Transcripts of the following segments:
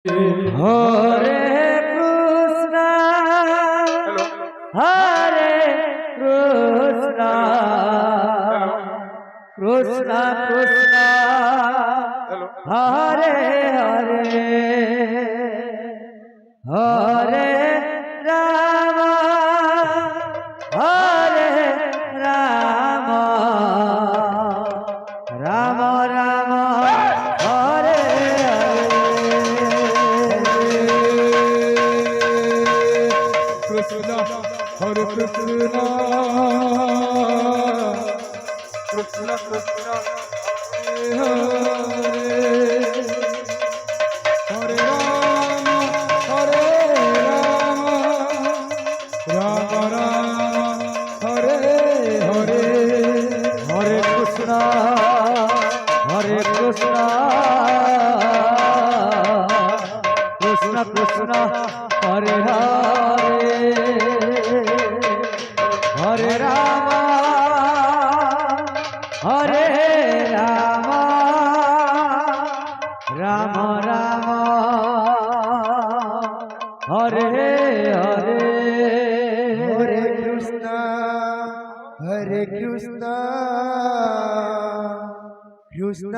Hare Krishna Hare Krishna Krishna Krishna Hare Hare Hare Ram Hare Ram Ram Ram Hare Krishna Hare Krishna Krishna Krishna Hare Ram Hare Ram Ram Ram Hare Hare Hare Krishna Krishna Krishna Hare Hare Hare Ram Hare Ram Ram Ram Hare Hare Hare Krishna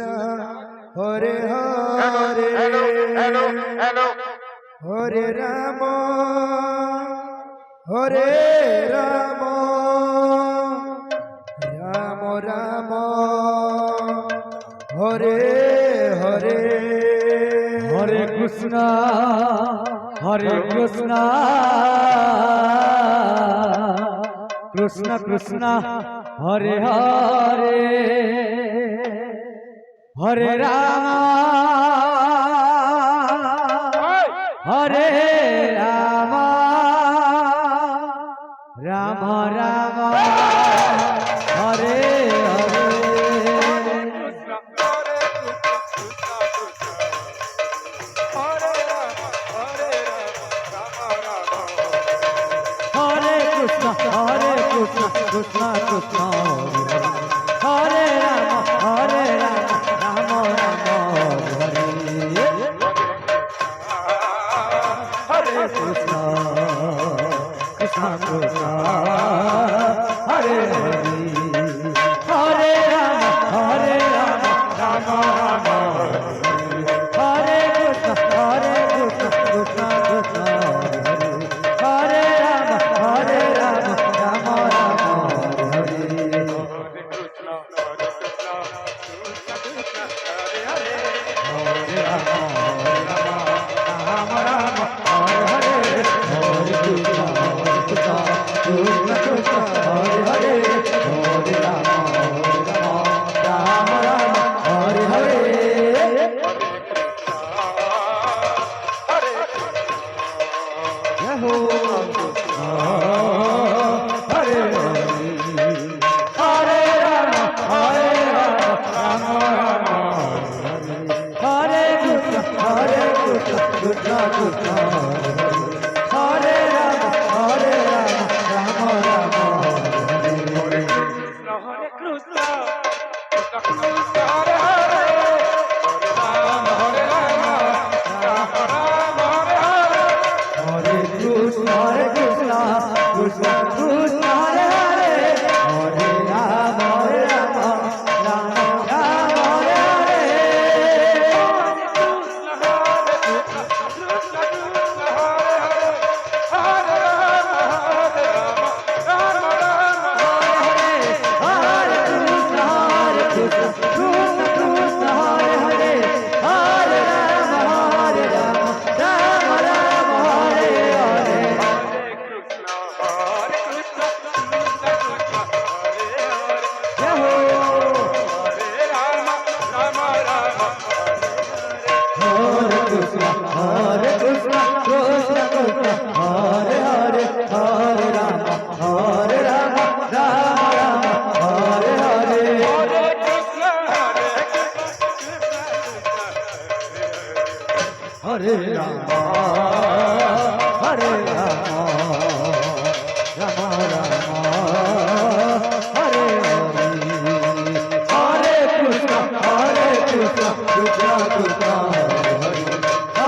Krishna Krishna Hare Hare Hare Ram Hare Ram Ram Ram Hare Hare Hare Krishna Krishna Krishna Hare Hare Hare Ram Hare Ram Ram Ram Hare Hare Hare Krishna Krishna Krishna Hare Hare Ram Ram Ram Hare Hare Krishna Krishna Krishna Hare Hare Hare Ram Ram Ram Hare Krishna Krishna Krishna Hare Ram Ram Ram Hare Hare Rama, Hare Rama, Rama Rama, Hare Hare, Hare Krishna, Krishna Krishna, Hare Hare,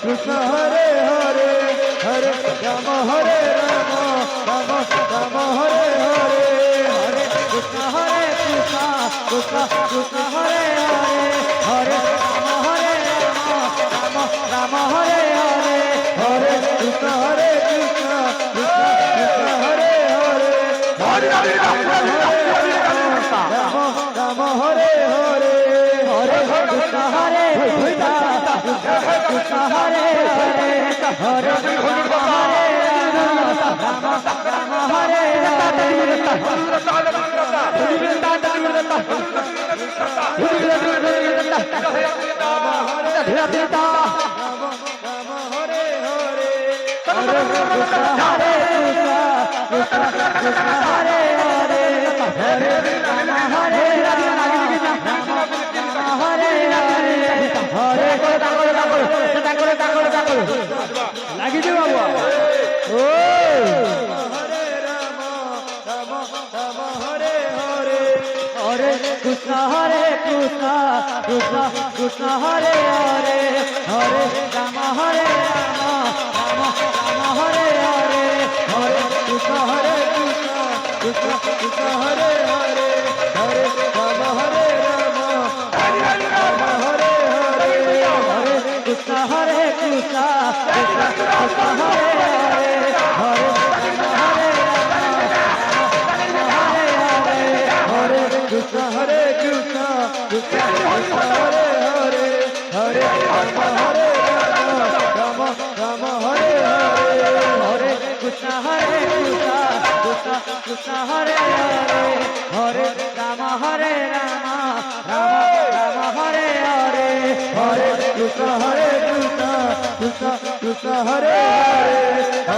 Krishna Hare Hare Hare Hare Ram Ram Ram Hare Hare Hare Krishna Krishna Krishna Hare Hare Hare Ram Hare Ram Ram Ram Hare Hare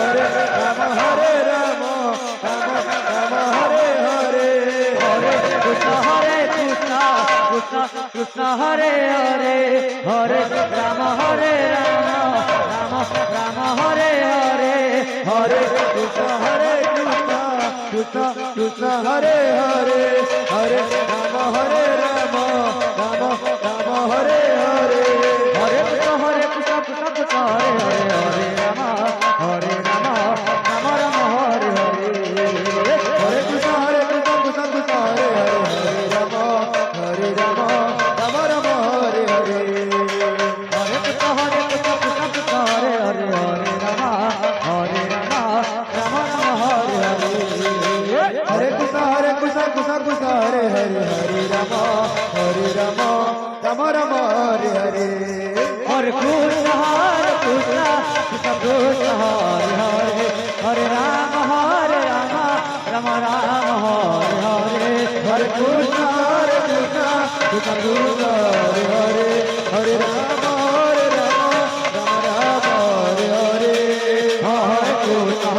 Hare Rama, Rama Rama Hare Hare. Krishna Krishna Hare Hare Hare Rama Hare Rama Rama Rama Hare Hare Hare Krishna Hare Krishna Krishna Krishna Hare Hare Hare Rama Hare Rama Rama Rama Hare Hare Hare Krishna Krishna Krishna Hare Hare Hare Rama Hare Rama Rama Rama Hare Hare Hare Krishna Krishna Krishna Hare Hare Hare Rama Hare Rama Rama Rama Hare Hare Hare Krishna Krishna Krishna Hare Hare Hare Rama Hare Rama Rama Rama Hare Hare Hare Krishna Krishna Krishna Hare Hare Hare Rama Hare Rama Rama Rama Hare Hare Hare Krishna Krishna Krishna Hare Hare Hare Rama Rama Rama Hare Hare Hare Krishna Krishna Krishna Hare Hare Hare Rama Rama Rama Hare Hare Hare Krishna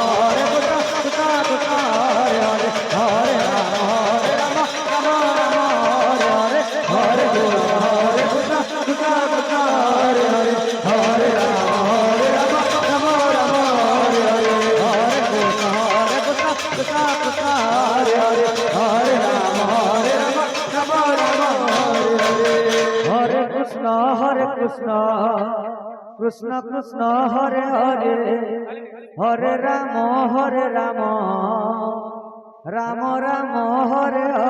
Krishna Krishna Hare Hare Hare Rama Rama Rama Hare Hare Hare Krishna Krishna Krishna Hare Hare Hare Rama Rama Rama Hare Hare Hare Krishna Krishna Krishna Hare Hare Hare Rama Rama Rama Hare Hare Hare Krishna Krishna Krishna Hare Hare Hare Rama Rama Rama Rama Hare Hare